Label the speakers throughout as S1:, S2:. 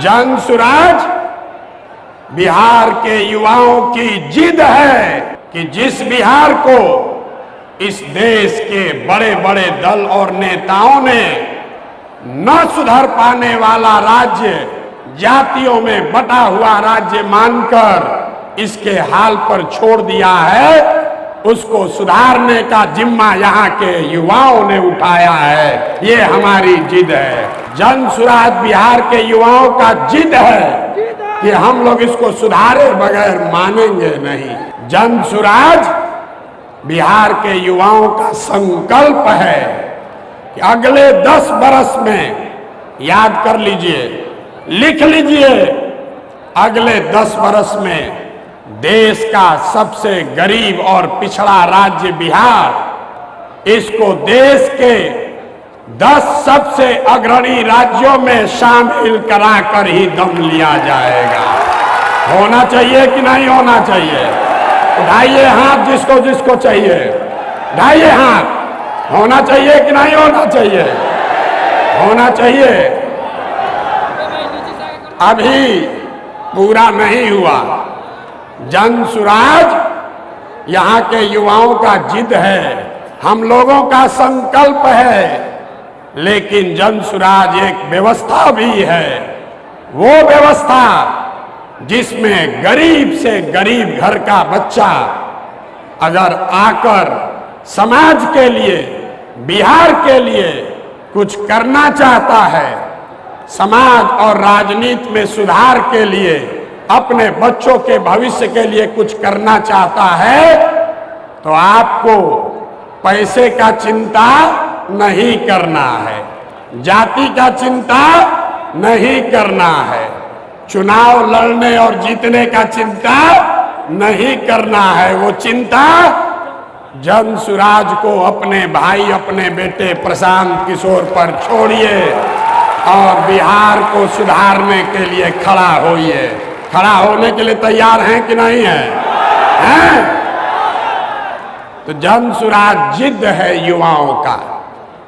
S1: जन सुराज बिहार के युवाओं की जिद है कि जिस बिहार को इस देश के बड़े बड़े दल और नेताओं ने न सुधर पाने वाला राज्य, जातियों में बटा हुआ राज्य मानकर इसके हाल पर छोड़ दिया है, उसको सुधारने का जिम्मा यहाँ के युवाओं ने उठाया है। ये हमारी जिद है। जन सुराज बिहार के युवाओं का जिद है कि हम लोग इसको सुधारे बगैर मानेंगे नहीं। जन सुराज बिहार के युवाओं का संकल्प है कि अगले 10 बरस में, याद कर लीजिए, लिख लीजिए, अगले 10 बरस में देश का सबसे गरीब और पिछड़ा राज्य बिहार, इसको देश के 10 सबसे अग्रणी राज्यों में शामिल कराकर ही दम लिया जाएगा। होना चाहिए कि नहीं होना चाहिए? उठाइए हाथ जिसको जिसको चाहिए, उठाइए हाथ। होना चाहिए कि नहीं होना चाहिए? होना चाहिए। अभी पूरा नहीं हुआ। जन सुराज यहाँ के युवाओं का जिद है, हम लोगों का संकल्प है, लेकिन जन सुराज एक व्यवस्था भी है। वो व्यवस्था जिसमें गरीब से गरीब घर का बच्चा अगर आकर समाज के लिए, बिहार के लिए कुछ करना चाहता है, समाज और राजनीति में सुधार के लिए, अपने बच्चों के भविष्य के लिए कुछ करना चाहता है, तो आपको पैसे का चिंता नहीं करना है, जाति का चिंता नहीं करना है, चुनाव लड़ने और जीतने का चिंता नहीं करना है। वो चिंता जन सुराज को, अपने भाई, अपने बेटे प्रशांत किशोर पर छोड़िए और बिहार को सुधारने के लिए खड़ा होइए। खड़ा होने के लिए तैयार हैं कि नहीं हैं? तो जन सुराज जिद है युवाओं का,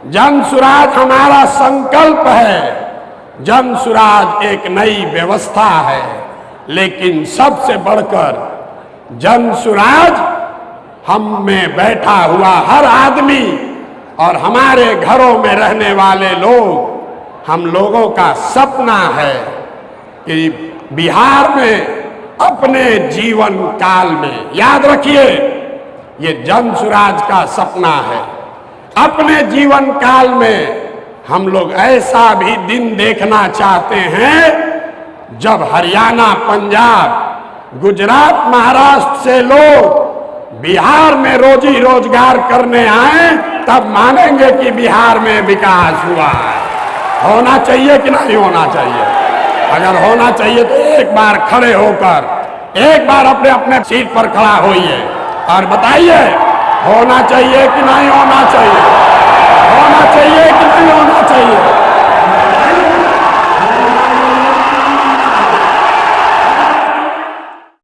S1: जन सुराज हमारा संकल्प है। जन सुराज एक नई व्यवस्था है, लेकिन सबसे बढ़कर जन सुराज हम में बैठा हुआ हर आदमी और हमारे घरों में रहने वाले लोग, हम लोगों का सपना है कि बिहार में अपने जीवन काल में, याद रखिए, ये जन सुराज का सपना है, अपने जीवन काल में हम लोग ऐसा भी दिन देखना चाहते हैं जब हरियाणा, पंजाब, गुजरात, महाराष्ट्र से लोग बिहार में रोजी रोजगार करने आए, तब मानेंगे कि बिहार में विकास हुआ है। होना चाहिए कि नहीं होना चाहिए? अगर होना चाहिए तो एक बार खड़े होकर, एक बार अपने अपने सीट पर खड़ा होइए और बताइए, होना चाहिए कि नहीं होना चाहिए?